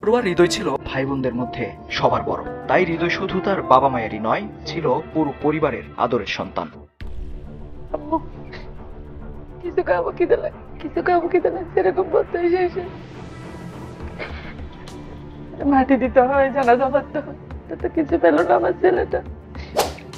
পড়ুয়ার হৃদয় ছিল ভাই বোনদের মধ্যে সবার বড়। তাই হৃদয় শুধু তার বাবা মায়েরই নয়, ছিল পুরো পরিবারের আদরের সন্তান। আম্মু, কিছু খাবো খিদে লাগে, কিছু খাবো খিদে লাগে, সেরকম বলতে এসে মাটি দিতে হয়, জানাজা পড়তে হয়, তো কিছু পেলো না আমার ছেলেটা।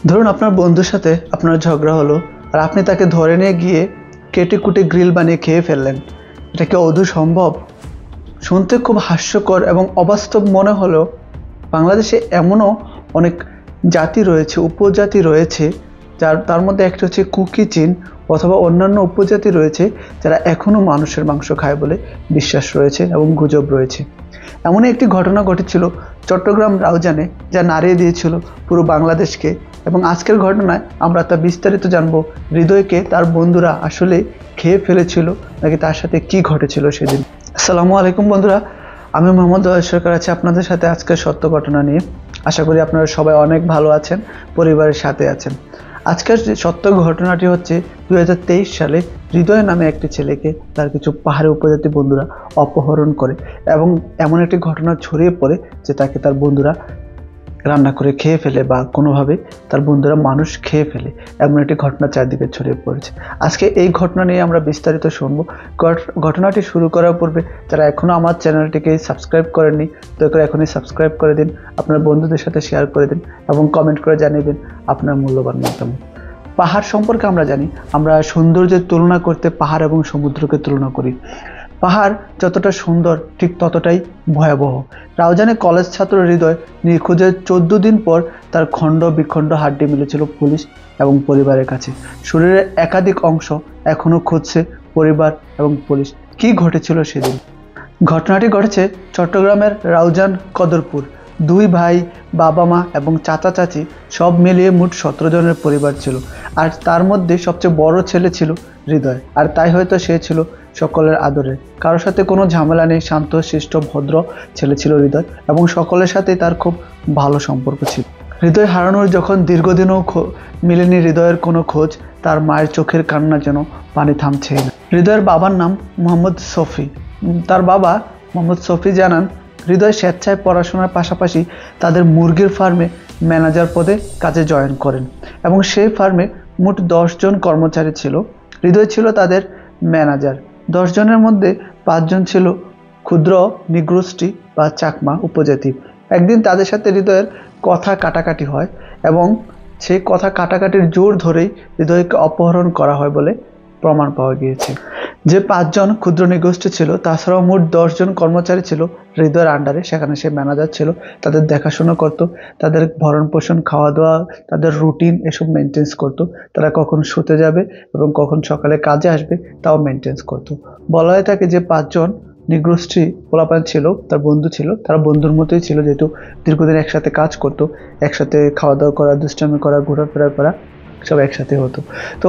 ধরুন আপনার বন্ধুর সাথে আপনার ঝগড়া হলো, আর আপনি তাকে ধরে নিয়ে গিয়ে কেটে কুটে গ্রিল বানিয়ে খেয়ে ফেললেন। এটা কি আদৌ সম্ভব? শুনতে খুব হাস্যকর এবং অবাস্তব মনে হলেও বাংলাদেশে এমনও অনেক জাতি রয়েছে, উপজাতি রয়েছে, তার মধ্যে একটা হচ্ছে কুকি চীন অথবা অন্যান্য উপজাতি রয়েছে যারা এখনও মানুষের মাংস খায় বলে বিশ্বাস রয়েছে এবং গুজব রয়েছে। এমনই একটি ঘটনা ঘটেছিল চট্টগ্রাম রাউজানে, যা নাড়িয়ে দিয়েছিল পুরো বাংলাদেশকে। এবং আজকের ঘটনায় আমরা তা বিস্তারিত জানবো। হৃদয়কে তার বন্ধুরা আসলে খেয়ে ফেলেছিল নাকি তার সাথে কি ঘটেছিল সেদিন। আসসালামু আলাইকুম বন্ধুরা, আমি মোহাম্মদ ওয়াহিদ সরকার আছি আপনাদের সাথে আজকের সত্য ঘটনা নিয়ে। আশা করি আপনারা সবাই অনেক ভালো আছেন, পরিবারের সাথে আছেন। আজকের যে সত্য ঘটনাটি হচ্ছে 2023 সালে হৃদয় নামে একটি ছেলেকে তার কিছু পাহাড়ি উপজাতি বন্ধুরা অপহরণ করে এবং এমন একটি ঘটনা ছড়িয়ে পড়ে যে তাকে তার বন্ধুরা রান্না করে খেয়ে ফেলে বা কোনোভাবে তার বন্ধুরা মানুষ খেয়ে ফেলে। এমন একটি ঘটনা চারদিকে ছড়িয়ে পড়েছে। আজকে এই ঘটনা নিয়ে আমরা বিস্তারিত শুনবো। ঘটনাটি শুরু করার পূর্বে যারা এখনও আমার চ্যানেলটিকে সাবস্ক্রাইব করেননি, দয়া করে এখনই সাবস্ক্রাইব করে দিন, আপনার বন্ধুদের সাথে শেয়ার করে দিন এবং কমেন্ট করে জানিয়ে দিন আপনার মূল্যবান মতামত। পাহাড় সম্পর্কে আমরা জানি, আমরা সৌন্দর্যের তুলনা করতে পাহাড় এবং সমুদ্রকে তুলনা করি। পাহাড় যতটা সুন্দর ঠিক ততটাই ভয়াবহ। রাউজানে কলেজ ছাত্র হৃদয় নিখোঁজের 14 দিন পর তার খণ্ড বিখণ্ড হাড্ডি মিলেছিল পুলিশ এবং পরিবারের কাছে। শরীরের একাধিক অংশ এখনও খুঁজছে পরিবার এবং পুলিশ। কি ঘটেছিল সেদিন? ঘটনাটি ঘটেছে চট্টগ্রামের রাউজান কদরপুর। দুই ভাই, বাবা মা এবং চাচা চাচি সব মিলিয়ে মোট 17 জনের পরিবার ছিল। আর তার মধ্যে সবচেয়ে বড় ছেলে ছিল হৃদয়, আর তাই হয়তো সে ছিল সকলের আদরের। কারোর সাথে কোনো ঝামেলা নেই, শান্ত শিষ্ট ভদ্র ছেলে ছিল হৃদয় এবং সকলের সাথেই তার খুব ভালো সম্পর্ক ছিল। হৃদয় হারানোর যখন দীর্ঘদিনও মিলেনি হৃদয়ের কোনো খোঁজ, তার মায়ের চোখের কান্না যেন পানি থামছেই না। হৃদয়ের বাবার নাম মোহাম্মদ শফি। তার বাবা মোহাম্মদ শফি জানান, হৃদয় স্বেচ্ছায় পড়াশোনার পাশাপাশি তাদের মুরগির ফার্মে ম্যানেজার পদে কাজে জয়েন করেন এবং সেই ফার্মে মোট 10 জন কর্মচারী ছিল। হৃদয় ছিল তাদের ম্যানেজার। 10 জনের মধ্যে 5 জন ছিল ক্ষুদ্র নিগ্রোষ্ঠী বা চাকমা উপজাতি। একদিন তাদের সাথে হৃদয়ের কথা কাটাকাটি হয় এবং সেই কথা কাটাকাটির জোর ধরেই হৃদয়কে অপহরণ করা হয় বলে প্রমাণ পাওয়া গিয়েছে। যে 5 জন ক্ষুদ্র নিগোষ্ঠী ছিল তাছাড়াও মোট 10 জন কর্মচারী ছিল হৃদয়ের আন্ডারে। সেখানে সে ম্যানেজার ছিল, তাদের দেখাশোনা করত, তাদের ভরণ পোষণ, খাওয়া দাওয়া, তাদের রুটিন এসব মেনটেন্স করত। তারা কখন শুতে যাবে এবং কখন সকালে কাজে আসবে তাও মেনটেন্স করত। বলা হয়ে থাকে যে 5 জন নিগোষ্ঠী পোলাপান ছিল, তার বন্ধু ছিল, তারা বন্ধুর মতোই ছিল, যেহেতু দীর্ঘদিন একসাথে কাজ করতো, একসাথে খাওয়া দাওয়া করা, দুষ্টামি করা, ঘোরাফেরা করা সব একসাথে হতো। তো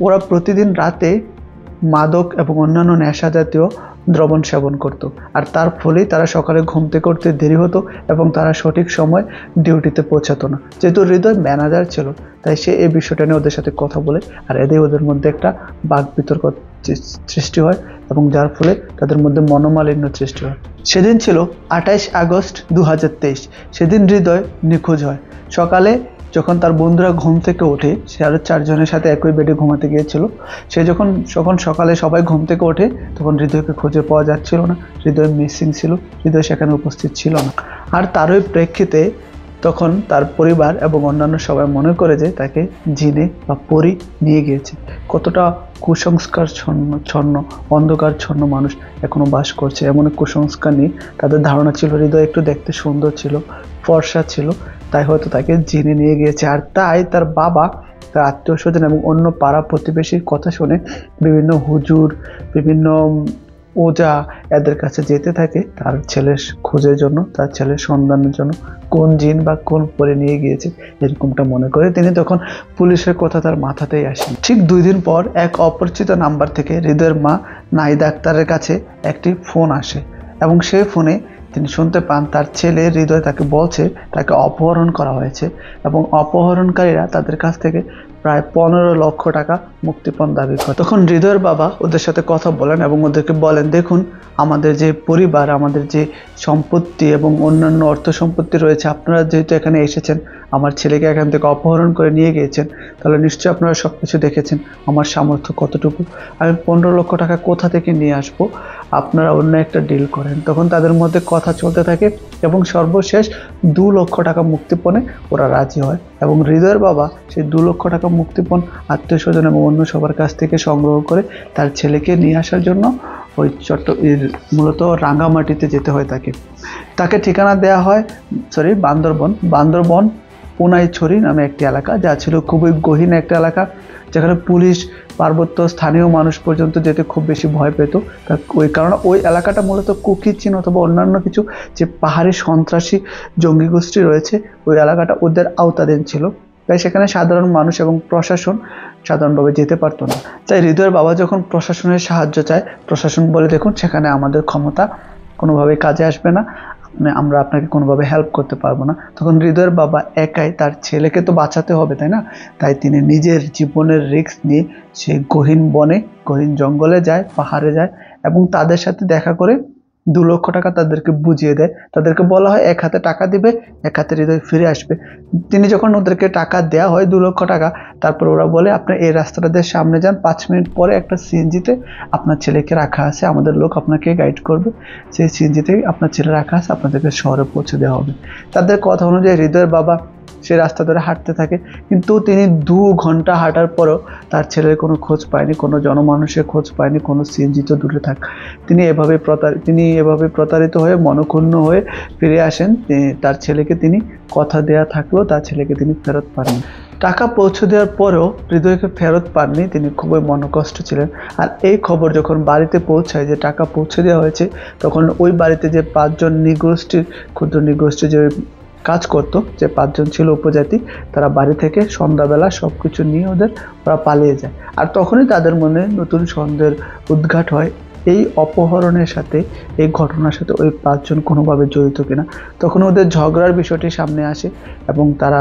ওরা প্রতিদিন রাতে মাদক এবং অন্যান্য নেশা জাতীয় দ্রবণ সেবন করত, আর তার ফলেই তারা সকালে ঘুম থেকে উঠতে দেরি হতো এবং তারা সঠিক সময় ডিউটিতে পৌঁছাতো না। যেহেতু হৃদয় ম্যানেজার ছিল তাই সে এই বিষয়টা নিয়ে ওদের সাথে কথা বলে, আর ওদের মধ্যে একটা বাক বিতর্ক সৃষ্টি হয় এবং যার ফলে তাদের মধ্যে মনোমালিন্য সৃষ্টি হয়। সেদিন ছিল 28 আগস্ট 2023। সেদিন হৃদয় নিখোঁজ হয়। সকালে যখন তার বন্ধুরা ঘুম থেকে ওঠে, সে আরও 4 জনের সাথে একই বেডে ঘুমাতে গিয়েছিল। সে যখন সকালে সবাই ঘুম থেকে ওঠে তখন হৃদয়কে খুঁজে পাওয়া যাচ্ছিল না। হৃদয় মিসিং ছিল, হৃদয় সেখানে উপস্থিত ছিল না। আর তারই প্রেক্ষিতে তখন তার পরিবার এবং অন্যান্য সবাই মনে করে যে তাকে জিনে বা পরী নিয়ে গিয়েছে। কতটা কুসংস্কার ছন্ন অন্ধকার ছন্ন মানুষ এখনো বাস করছে এমন কুসংস্কার নিয়ে তাদের ধারণা ছিল হৃদয় একটু দেখতে সুন্দর ছিল, ফর্সা ছিল, তাই হয়তো তাকে জিনে নিয়ে গিয়েছে। আর তাই তার বাবা, তার আত্মীয় স্বজন এবং অন্য পাড়া প্রতিবেশীর কথা শুনে বিভিন্ন হুজুর, বিভিন্ন ওজা এদের কাছে যেতে থাকে তার ছেলের খোঁজের জন্য, তার ছেলের সন্ধানের জন্য, কোন জিন বা কোন পরে নিয়ে গিয়েছে এরকমটা মনে করে। তিনি তখন পুলিশের কথা তার মাথাতেই আসেন। ঠিক 2 দিন পর এক অপরিচিত নাম্বার থেকে হৃদয়ের মা নাহিদা আক্তারের কাছে একটি ফোন আসে এবং সেই ফোনে তিনি শুনতে পান তার ছেলে হৃদয় তাকে বলছে তাকে অপহরণ করা হয়েছে এবং অপহরণকারীরা তাদের কাছ থেকে প্রায় 15 লক্ষ টাকা মুক্তিপণ দাবি করে। তখন হৃদয়ের বাবা ওদের সাথে কথা বলেন এবং ওদেরকে বলেন, দেখুন আমাদের যে পরিবার, আমাদের যে সম্পত্তি এবং অন্যান্য অর্থ সম্পত্তি রয়েছে, আপনারা যেহেতু এখানে এসেছেন, আমার ছেলেকে এখান থেকে অপহরণ করে নিয়ে গিয়েছেন, তাহলে নিশ্চয়ই আপনারা সব কিছু দেখেছেন আমার সামর্থ্য কতটুকু। আমি 15 লক্ষ টাকা কোথা থেকে নিয়ে আসবো, আপনারা অন্য একটা ডিল করেন। তখন তাদের মধ্যে কথা চলতে থাকে এবং সর্বশেষ 2 লক্ষ টাকা মুক্তিপণে ওরা রাজি হয় এবং হৃদয়ের বাবা সেই 2 লক্ষ টাকা মুক্তিপণ আত্মীয় স্বজন এবং অন্য সবার কাছ থেকে সংগ্রহ করে তার ছেলেকে নিয়ে আসার জন্য ওই মূলত রাঙ্গামাটিতে যেতে হয় তাকে ঠিকানা দেওয়া হয় বান্দরবন পুনাইছড়ি নামে একটি এলাকা, যা ছিল খুবই গহীন একটা এলাকা, যেখানে পুলিশ, পার্বত্য স্থানীয় মানুষ পর্যন্ত যেতে খুব বেশি ভয় পেত। ওই কারণে ওই এলাকাটা মূলত কুকি চীন অথবা অন্যান্য কিছু যে পাহাড়ি সন্ত্রাসী জঙ্গি গোষ্ঠী রয়েছে, ওই এলাকাটা ওদের আওতাধীন ছিল। তাই সেখানে সাধারণ মানুষ এবং প্রশাসন সাধারণভাবে যেতে পারতো না। তাই হৃদয়ের বাবা যখন প্রশাসনের সাহায্য চায়, প্রশাসন বলে, দেখুন সেখানে আমাদের ক্ষমতা কোনোভাবে কাজে আসবে না, আমরা আপনাকে কোনোভাবে হেল্প করতে পারবো না। তখন হৃদয়ের বাবা একাই, তার ছেলেকে তো বাঁচাতে হবে তাই না, তাই তিনি নিজের জীবনের রিস্ক নিয়ে সে গহীন বনে, গহীন জঙ্গলে যায়, পাহাড়ে যায় এবং তাদের সাথে দেখা করে 2 লক্ষ টাকা তাদেরকে বুঝিয়ে দেয়। তাদেরকে বলা হয় 1 হাতে টাকা দিবে, 1 হাতে হৃদয় ফিরে আসবে। তিনি যখন ওদেরকে টাকা দেওয়া হয় 2 লক্ষ টাকা, তারপর ওরা বলে, আপনি এই রাস্তাটা দিয়ে সামনে যান, 5 মিনিট পরে একটা সিএনজিতে আপনার ছেলেকে রাখা আছে, আমাদের লোক আপনাকে গাইড করবে, সেই সিএনজিতেই আপনার ছেলে রাখা আছে, আপনাদেরকে শহরে পৌঁছে দেওয়া হবে। তাদের কথা অনুযায়ী হৃদয়ের বাবা সে রাস্তা ধরে হাঁটতে থাকে, কিন্তু তিনি 2 ঘন্টা হাঁটার পরও তার ছেলের কোনো খোঁজ পায়নি, কোনো জনমানুষের খোঁজ পায়নি, কোনো সিএনজি তো দূরে থাক। তিনি এভাবে প্রতারিত হয়ে, মনক্ষুণ্ণ হয়ে ফিরে আসেন। তার ছেলেকে তিনি কথা দেয়া থাকলেও তার ছেলেকে তিনি ফেরত পাননি। টাকা পৌঁছে দেওয়ার পরেও হৃদয়কে ফেরত পাননি, তিনি খুবই মনকষ্ট ছিলেন। আর এই খবর যখন বাড়িতে পৌঁছায় যে টাকা পৌঁছে দেওয়া হয়েছে, তখন ওই বাড়িতে যে 5 জন ক্ষুদ্র নৃগোষ্ঠী যে কাজ করতো, যে 5 জন ছিল উপজাতি, তারা বাড়ি থেকে সন্ধ্যাবেলা সব কিছু নিয়ে ওরা পালিয়ে যায়। আর তখনই তাদের মনে নতুন সন্দেহের উদ্ঘাট হয়, এই অপহরণের সাথে, এই ঘটনার সাথে ওই 5 জন কোনোভাবে জড়িত কিনা। তখন ওদের ঝগড়ার বিষয়টি সামনে আসে এবং তারা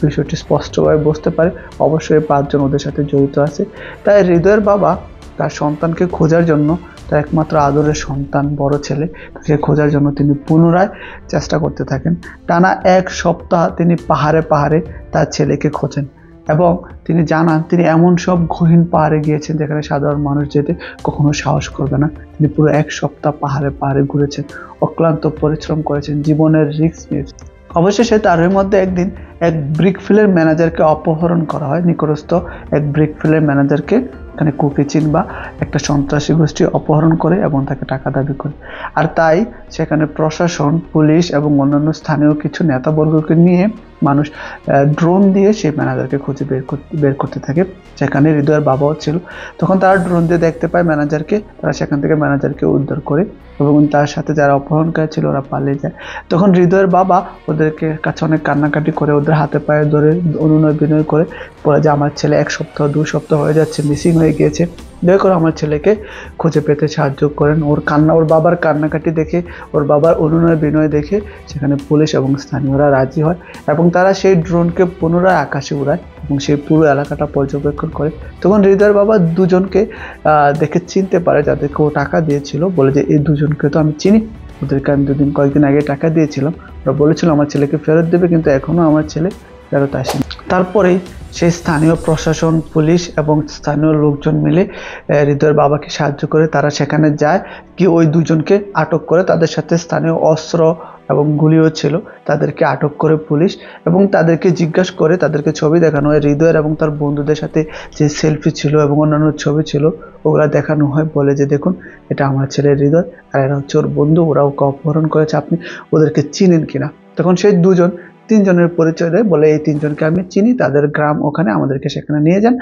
বিষয়টি স্পষ্টভাবে বুঝতে পারে অবশ্যই 5 জন ওদের সাথে জড়িত আছে। তাই হৃদয়ের বাবা তার সন্তানকে খোঁজার জন্য, তার একমাত্র আদরের সন্তান, বড় ছেলে, তাকে খোঁজার জন্য তিনি পুনরায় চেষ্টা করতে থাকেন। টানা 1 সপ্তাহ তিনি পাহাড়ে পাহাড়ে তার ছেলেকে খোঁজেন এবং তিনি জানান তিনি এমন সব গহীন পাহাড়ে গিয়েছেন যেখানে সাধারণ মানুষ যেতে কখনো সাহস করবে না। তিনি পুরো 1 সপ্তাহ পাহাড়ে পাহাড়ে ঘুরেছেন, অক্লান্ত পরিশ্রম করেছেন, জীবনের রিস্ক নিয়েছেন। অবশেষে তারই মধ্যে একদিন এক ব্রিকফিলের ম্যানেজারকে অপহরণ করা হয়। নিকটস্থ এক ব্রিকফিলের ম্যানেজারকে এখানে কুকি চীন বা একটা সন্ত্রাসী গোষ্ঠী অপহরণ করে এবং তাকে টাকা দাবি করে। আর তাই সেখানে প্রশাসন, পুলিশ এবং অন্যান্য স্থানীয় কিছু নেতাবর্গকে নিয়ে মানুষ ড্রোন দিয়ে সেই ম্যানেজারকে খুঁজে বের করতে থাকে। সেখানে হৃদয়ের বাবাও ছিল। তখন তারা ড্রোন দিয়ে দেখতে পায় ম্যানেজারকে, তারা সেখান থেকে ম্যানেজারকে উদ্ধার করে এবং তার সাথে যারা অপহরণকারী ছিল ওরা পালিয়ে যায়। তখন হৃদয়ের বাবা ওদেরকে কাছে অনেক কান্নাকাটি করে, ওদের হাতে পায়ে ধরে অনুনয় বিনয় করে বলে যে আমার ছেলে 1 সপ্তাহ 2 সপ্তাহ হয়ে যাচ্ছে, মিসিং হয়ে গিয়েছে, দয়া করে আমার ছেলেকে খুঁজে পেতে সাহায্য করেন। ওর বাবার কান্নাকাটি দেখে, ওর বাবার অনুনয় বিনয় দেখে সেখানে পুলিশ এবং স্থানীয়রা রাজি হয় এবং তারা সেই ড্রোনকে পুনরায় আকাশে উড়ায় এবং সেই পুরো এলাকাটা পর্যবেক্ষণ করে। তখন হৃদয়ের বাবা 2 জনকে দেখে চিনতে পারে, যাদেরকে ও টাকা দিয়েছিল, বলে যে এই 2 জনকে তো আমি চিনি, ওদেরকে আমি কয়েকদিন আগে টাকা দিয়েছিলাম, ওরা বলেছিল আমার ছেলেকে ফেরত দেবে, কিন্তু এখনও আমার ছেলে ফেরত আসেনি। তারপরেই সেই স্থানীয় প্রশাসন, পুলিশ এবং স্থানীয় লোকজন মিলে হৃদয়ের বাবাকে সাহায্য করে। তারা সেখানে যায়, কি ওই 2 জনকে আটক করে, তাদের সাথে স্থানীয় অস্ত্র এবং গুলিও ছিল, তাদেরকে আটক করে পুলিশ এবং তাদেরকে জিজ্ঞাসা করে, তাদেরকে ছবি দেখানো হয় হৃদয়ের এবং তার বন্ধুদের সাথে যে সেলফি ছিল এবং অন্যান্য ছবি ছিল ওগুলা দেখানো হয়, বলে যে দেখুন এটা আমার ছেলে হৃদয় আর এরা হচ্ছে ওর বন্ধু, ওরা ওকে অপহরণ করেছে, আপনি ওদেরকে চিনেন কিনা। তখন সেই 2 জন 3 জনের পরিচয় দেয়, বলে এই 3 জনকে আমি চিনি, তাদের গ্রাম ওখানে, আমাদেরকে সেখানে নিয়ে যান,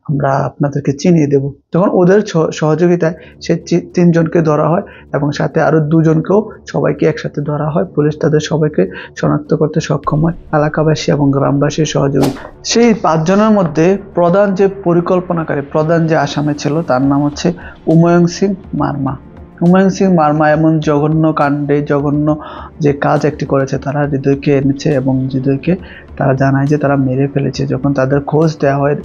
আমরা আপনাদেরকে চিনিয়ে দেব। তখন ওদের সহযোগিতায় সে 3 জনকে ধরা হয় এবং সাথে আরো 2 জনকেও সবাইকে একসাথে ধরা হয়। পুলিশ তাদের সবাইকে শনাক্ত করতে সক্ষম হয় এলাকাবাসী এবং গ্রামবাসীর সহযোগিতা। সেই 5 জনের মধ্যে প্রধান যে পরিকল্পনাকারী, প্রধান যে আসামি ছিল, তার নাম হচ্ছে উময়ং সিং মারমা। উময়ং সিং মারমা এমন জঘন্য কাণ্ডে, জঘন্য যে কাজ একটি করেছে, তারা হৃদয়কে এনেছে এবং হৃদয়কে তারা জানায় যে তারা মেরে ফেলেছে। যখন তাদের খোঁজ দেওয়া হয়,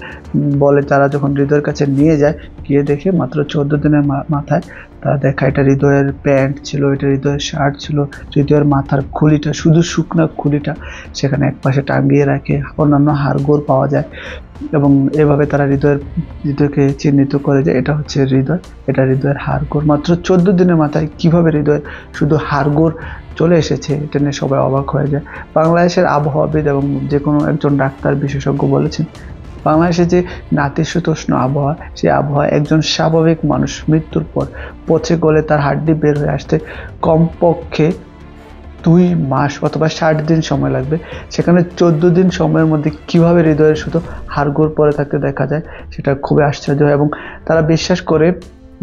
বলে তারা যখন হৃদয়ের কাছে নিয়ে যায়, গিয়ে দেখে মাত্র 14 দিনের মাথায় তারা দেখা এটা হৃদয়ের প্যান্ট ছিল, এটা হৃদয়ের শার্ট ছিল, হৃদয়ের মাথার খুলিটা, শুধু শুকনা খুলিটা সেখানে একপাশে টাঙিয়ে রাখে, অন্যান্য হাড়গোড় পাওয়া যায়। এবং এভাবে তারা হৃদয়কে চিহ্নিত করে যে এটা হচ্ছে হৃদয়, এটা হৃদয়ের হাড়গোড়। মাত্র 14 দিনের মাথায় কিভাবে হৃদয়ের শুধু হাড়গোড় চলে এসেছে, এটা নিয়ে সবাই অবাক হয়ে যায়। বাংলাদেশের আবহাওয়াবিদ এবং যে কোনো একজন ডাক্তার বিশেষজ্ঞ বলেছেন, বাংলাদেশে যে নাতিশীতোষ্ণ আবহাওয়া, সেই আবহাওয়া একজন স্বাভাবিক মানুষ মৃত্যুর পর পচে গলে তার হাড্ডি বের হয়ে আসতে কমপক্ষে 2 মাস অথবা 60 দিন সময় লাগবে। সেখানে 14 দিন সময়ের মধ্যে কিভাবে হৃদয়ের শুধু হাড়গোড় পরে থাকতে দেখা যায়, সেটা খুবই আশ্চর্য। এবং তারা বিশ্বাস করে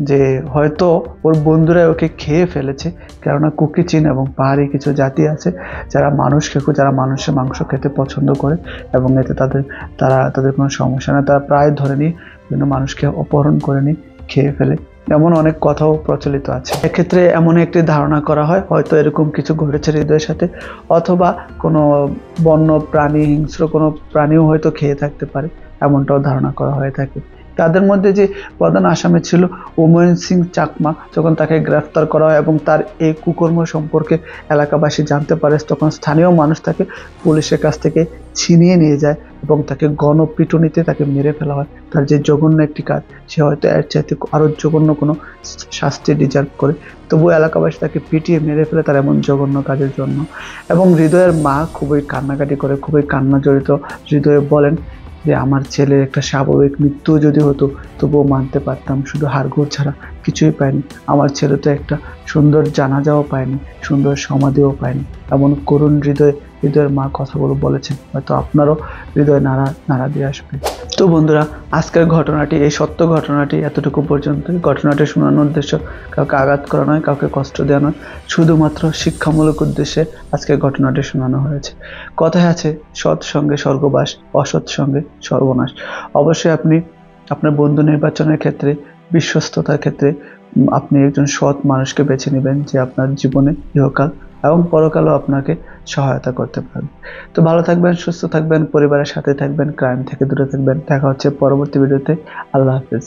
যে হয়তো ওর বন্ধুরা ওকে খেয়ে ফেলেছে, কেননা কুকি-চিন এবং পাহাড়ি কিছু জাতি আছে যারা যারা মানুষের মাংস খেতে পছন্দ করে, এবং এতে তাদের কোনো সমস্যা না। তারা প্রায় ধরে নিয়ে বিভিন্ন মানুষকে অপহরণ করে নিয়ে খেয়ে ফেলে, এমন অনেক কথাও প্রচলিত আছে। এক্ষেত্রে এমন একটি ধারণা করা হয় হয়তো এরকম কিছু ঘটেছে হৃদয়ের সাথে, অথবা কোনো বন্য প্রাণী, হিংস্র কোনো প্রাণীও হয়তো খেয়ে থাকতে পারে, এমনটাও ধারণা করা হয়ে থাকে। তাদের মধ্যে যে প্রধান আসামি ছিল ওমন সিং চাকমা, যখন তাকে গ্রেফতার করা হয় এবং তার এই কুকর্ম সম্পর্কে এলাকাবাসী জানতে পারে, তখন স্থানীয় মানুষ তাকে পুলিশের কাছ থেকে ছিনিয়ে নিয়ে যায় এবং তাকে গণপিটুনিতে তাকে মেরে ফেলা হয়। তার যে জঘন্য একটি কাজ, সে হয়তো এর চাইতে আরও জঘন্য কোনো শাস্তি ডিজার্ভ করে, তবুও এলাকাবাসী তাকে পিটিয়ে মেরে ফেলে তার এমন জঘন্য কাজের জন্য। এবং হৃদয়ের মা খুবই কান্নাকাটি করে, খুবই কান্না জড়িত হৃদয়ে বলেন যে আমার ছেলের একটা স্বাভাবিক মৃত্যু যদি হতো তবুও মানতে পারতাম, শুধু হাড়গোড় ছাড়া কিছুই পায়নি। আমার ছেলে তো একটা সুন্দর জানাজাও পায়নি, সুন্দর সমাধিও পায়নি। এমন করুণ হৃদয়ের মা কথাগুলো বলেছেন, হয়তো আপনারও হৃদয় নাড়া দিয়ে আসবে। তো বন্ধুরা, আজকের ঘটনাটি, এই সত্য ঘটনাটি এতটুকু পর্যন্ত। ঘটনাটি শোনানোর উদ্দেশ্য কাউকে আঘাত করা নয়, কাউকে কষ্ট দেওয়া নয়, শুধুমাত্র শিক্ষামূলক উদ্দেশ্যে আজকের ঘটনাটি শোনানো হয়েছে। কথায় আছে, সৎ সঙ্গে স্বর্গবাস, অসৎ সঙ্গে সর্বনাশ। অবশ্যই আপনি আপনার বন্ধু নির্বাচনের ক্ষেত্রে, বিশ্বস্ততার ক্ষেত্রে আপনি একজন সৎ মানুষকে বেছে নেবেন, যে আপনার জীবনে ইহকাল এবং পরকালও আপনাকে সহায়তা করতে পারবে। তো ভালো থাকবেন, সুস্থ থাকবেন, পরিবারের সাথে থাকবেন, ক্রাইম থেকে দূরে থাকবেন। দেখা হচ্ছে পরবর্তী ভিডিওতে। আল্লাহ হাফেজ।